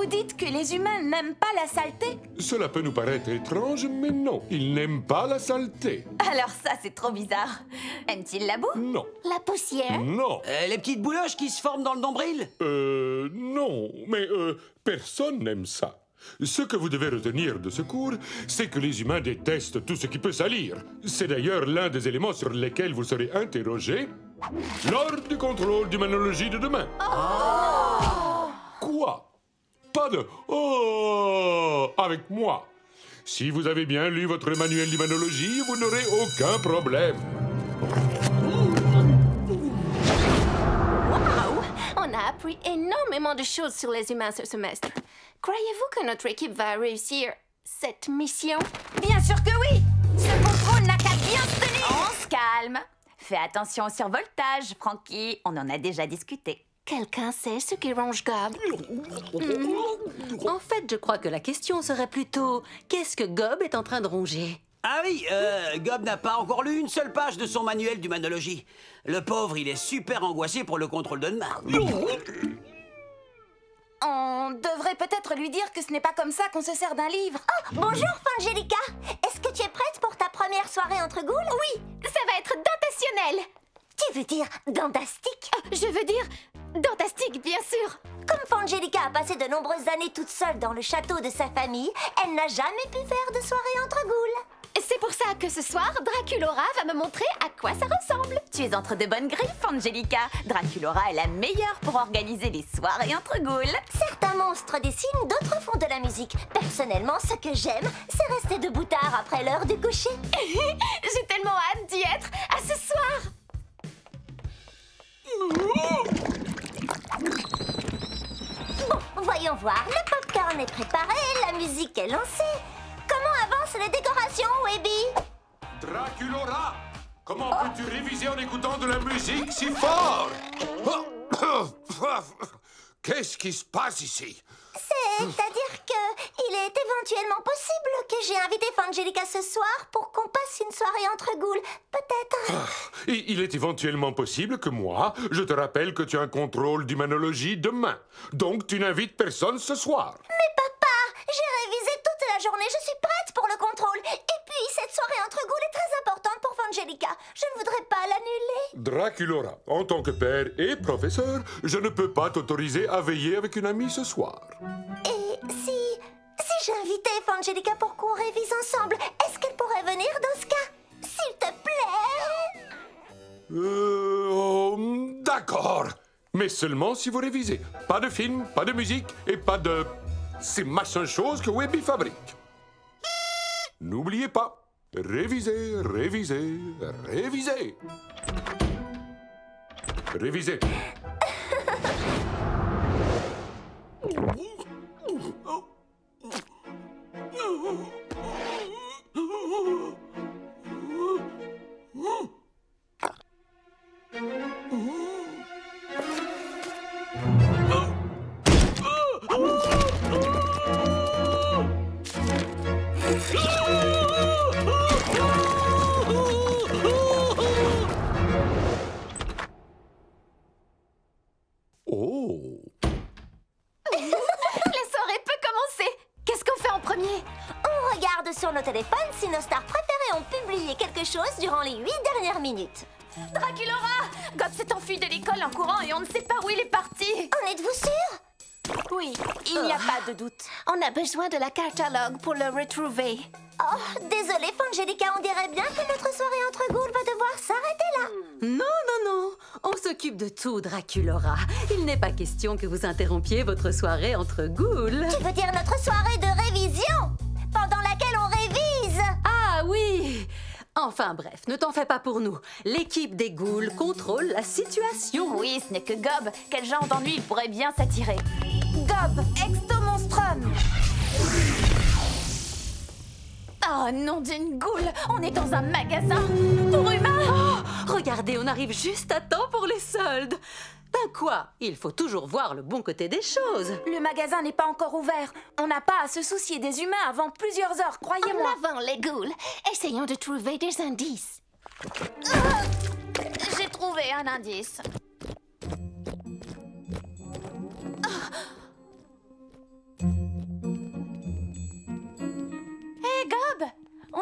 Vous dites que les humains n'aiment pas la saleté? Cela peut nous paraître étrange, mais non, ils n'aiment pas la saleté. Alors ça, c'est trop bizarre. Aiment-ils la boue? Non. La poussière? Non. Les petites bouloches qui se forment dans le nombril? Non, mais personne n'aime ça. Ce que vous devez retenir de ce cours, c'est que les humains détestent tout ce qui peut salir. C'est d'ailleurs l'un des éléments sur lesquels vous serez interrogé lors du contrôle d'humanologie de demain. Oh! Quoi? Pas de « Oh » avec moi. Si vous avez bien lu votre manuel d'humanologie, vous n'aurez aucun problème. Waouh! On a appris énormément de choses sur les humains ce semestre. Croyez-vous que notre équipe va réussir cette mission? Bien sûr que oui! Ce contrôle n'a qu'à bien se tenir! On se calme. Fais attention au survoltage, Frankie. On en a déjà discuté. Quelqu'un sait ce qui ronge Gob? En fait, je crois que la question serait plutôt « Qu'est-ce que Gob est en train de ronger ?» Ah oui, Gob n'a pas encore lu une seule page de son manuel d'humanologie. Le pauvre, il est super angoissé pour le contrôle de demain. On devrait peut-être lui dire que ce n'est pas comme ça qu'on se sert d'un livre. Oh, bonjour, Fangelica. Est-ce que tu es prête pour ta première soirée entre ghouls? Oui, ça va être dentationnel. Tu veux dire dandastique? Je veux dire dentastique, bien sûr. Comme Fangelica a passé de nombreuses années toute seule dans le château de sa famille, elle n'a jamais pu faire de soirée entre ghouls. C'est pour ça que ce soir, Draculora va me montrer à quoi ça ressemble. Tu es entre de bonnes griffes, Angelica. Draculora est la meilleure pour organiser les soirées entre ghouls. Certains monstres dessinent, d'autres font de la musique. Personnellement, ce que j'aime, c'est rester debout tard après l'heure du coucher. J'ai tellement hâte d'y être. À ce soir. Bon, voyons voir. Le popcorn est préparé, la musique est lancée. Comment avancent les décorations, Webby? Draculora, comment peux-tu réviser en écoutant de la musique si fort? Qu'est-ce qui se passe ici? C'est-à-dire que il est éventuellement possible que j'ai invité Fangelica ce soir pour qu'on passe une soirée entre ghouls. Peut-être. Et il est éventuellement possible que moi, je te rappelle que tu as un contrôle d'humanologie demain. Donc tu n'invites personne ce soir. Mais papa, j'ai révisé toute la journée, je suis prête pour le contrôle. Et puis, cette soirée entre ghouls est très importante pour Fangelica. Je ne voudrais pas l'annuler. Draculora, en tant que père et professeur, je ne peux pas t'autoriser à veiller avec une amie ce soir. Et si j'invitais Fangelica pour qu'on révise ensemble, est-ce qu'elle pourrait venir dans ce cas? S'il te plaît. D'accord. Mais seulement si vous révisez. Pas de film, pas de musique et pas de... ces machins choses que Webby fabrique. N'oubliez pas, révisez, révisez, révisez. Révisez. Oh! La soirée peut commencer. Qu'est-ce qu'on fait en premier? On regarde sur nos téléphones si nos stars préférées ont publié quelque chose durant les 8 dernières minutes. Draculora! Gob s'est enfui de l'école en courant et on ne sait pas où il est parti. En êtes-vous sûr? Oui, il n'y a pas de doute. On a besoin de la catalogue pour le retrouver. Oh, désolée, Fangelica, on dirait bien que notre soirée entre ghouls va devoir s'arrêter là. Non, non, non. On s'occupe de tout, Draculora. Il n'est pas question que vous interrompiez votre soirée entre ghouls. Tu veux dire notre soirée de révision, pendant laquelle on révise? Ah oui! Enfin bref, ne t'en fais pas pour nous. L'équipe des ghouls contrôle la situation. Oui, ce n'est que Gob. Quel genre d'ennui il pourrait bien s'attirer? Gob, exto-monstrum! Oh, nom d'une goule! On est dans un magasin pour humains! Oh, regardez, on arrive juste à temps pour les soldes. Ben quoi? Il faut toujours voir le bon côté des choses. Le magasin n'est pas encore ouvert. On n'a pas à se soucier des humains avant plusieurs heures, croyez-moi. En avant, les ghouls. Essayons de trouver des indices. J'ai trouvé un indice.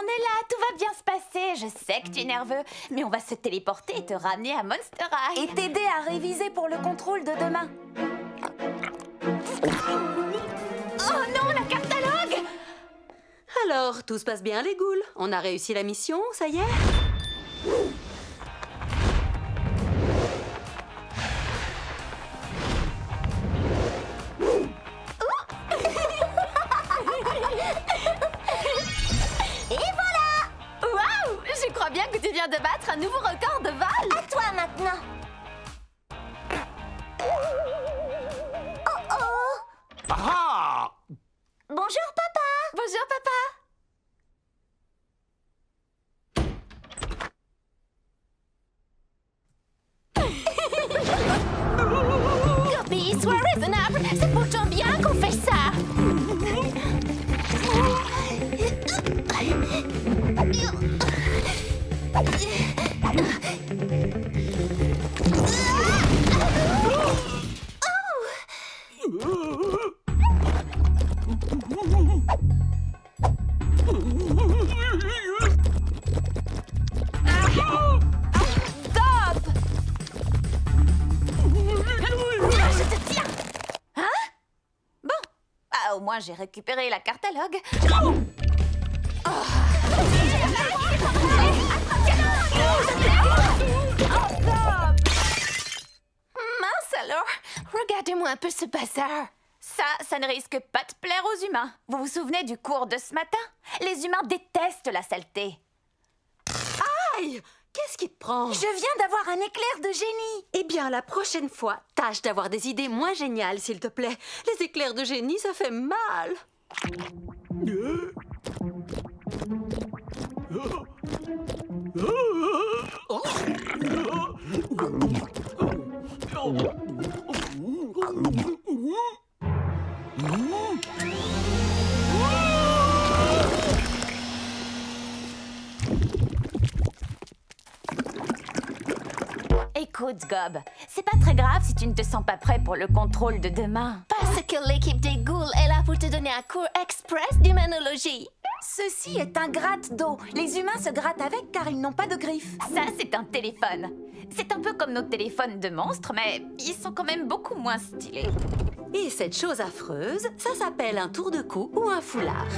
est là, tout va bien se passer. Je sais que tu es nerveux, mais on va se téléporter et te ramener à Monster High. Et t'aider à réviser pour le contrôle de demain. Oh non, la catalogue! Alors, tout se passe bien, les ghouls? On a réussi la mission, ça y est? Et voilà! Waouh! Je crois bien que tu viens de battre un nouveau record de vol! À toi maintenant! Oh oh! Ah! Bonjour papa! Bonjour, papa! Copie, sois raisonnable! C'est pourtant bien qu'on fait ça! Ah, au moins, j'ai récupéré la cartalogue. Mince alors! Regardez-moi un peu ce bazar! Ça ne risque pas de plaire aux humains. Vous vous souvenez du cours de ce matin? Les humains détestent la saleté. Aïe! Qu'est-ce qui te prend? Je viens d'avoir un éclair de génie. Eh bien, la prochaine fois, tâche d'avoir des idées moins géniales, s'il te plaît. Les éclairs de génie, ça fait mal. Écoute, Gob, c'est pas très grave si tu ne te sens pas prêt pour le contrôle de demain. Parce que l'équipe des ghouls est là pour te donner un cours express d'humanologie. Ceci est un gratte-d'eau. Les humains se grattent avec car ils n'ont pas de griffes. Ça, c'est un téléphone. C'est un peu comme nos téléphones de monstres, mais ils sont quand même beaucoup moins stylés. Et cette chose affreuse, ça s'appelle un tour de cou ou un foulard.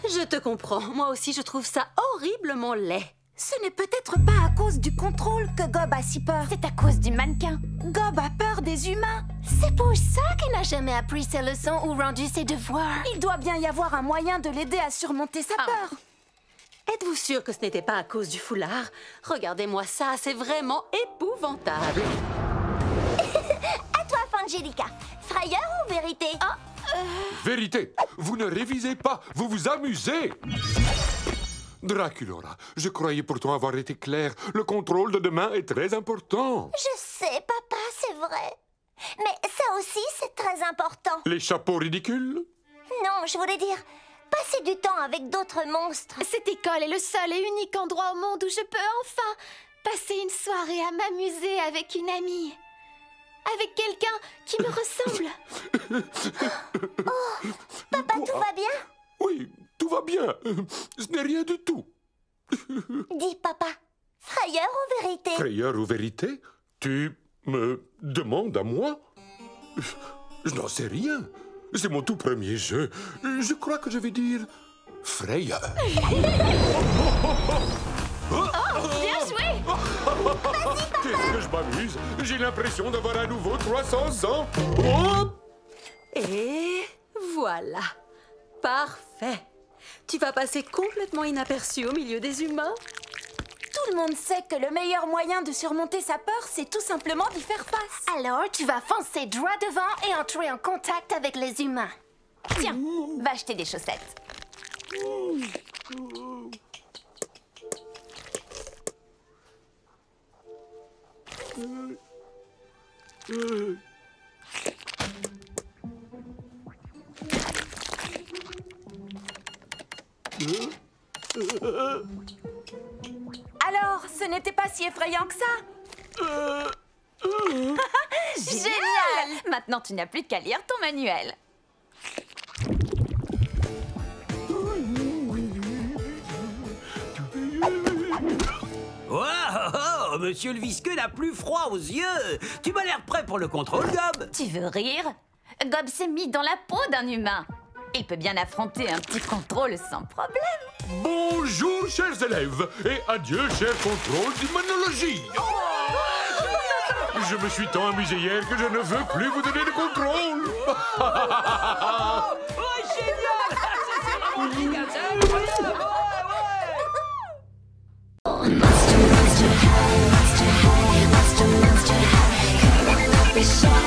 Je te comprends. Moi aussi, je trouve ça horriblement laid. Ce n'est peut-être pas à cause du contrôle que Gob a si peur. C'est à cause du mannequin. Gob a peur des humains. C'est pour ça qu'il n'a jamais appris ses leçons ou rendu ses devoirs. Il doit bien y avoir un moyen de l'aider à surmonter sa peur. Êtes-vous sûr que ce n'était pas à cause du foulard? Regardez-moi ça, c'est vraiment épouvantable. À toi, Fangelica. Frayeur ou vérité? Vérité, vous ne révisez pas, vous vous amusez. Draculora, je croyais pourtant avoir été clair. Le contrôle de demain est très important. Je sais, papa, c'est vrai. Mais ça aussi, c'est très important. Les chapeaux ridicules? Non, je voulais dire, passer du temps avec d'autres monstres. Cette école est le seul et unique endroit au monde où je peux enfin passer une soirée à m'amuser avec une amie. Avec quelqu'un qui me ressemble. Papa, tout va bien? Oui, tout va bien. Ce n'est rien du tout. Dis, papa, frayeur ou vérité? Frayeur ou vérité? Tu me demandes à moi? Je n'en sais rien. C'est mon tout premier jeu. Je crois que je vais dire frayeur. Bien joué! Qu'est-ce que je m'amuse? J'ai l'impression d'avoir à nouveau 300 ans. Oh! Et voilà. Parfait. Tu vas passer complètement inaperçu au milieu des humains. Tout le monde sait que le meilleur moyen de surmonter sa peur, c'est tout simplement d'y faire face. Alors, tu vas foncer droit devant et entrer en contact avec les humains. Tiens, va acheter des chaussettes. Alors, ce n'était pas si effrayant que ça. Génial! Maintenant, tu n'as plus qu'à lire ton manuel. Oh, monsieur le visqueux n'a plus froid aux yeux. Tu m'as l'air prêt pour le contrôle, Gob. Tu veux rire? Gob s'est mis dans la peau d'un humain. Il peut bien affronter un petit contrôle sans problème. Bonjour, chers élèves, et adieu, cher contrôle d'humanologie. Je me suis tant amusé hier que je ne veux plus vous donner de contrôle. Oh, génial! C'est vraiment génial, c'est incroyable! Monster high, monster high, monster high. Be shy.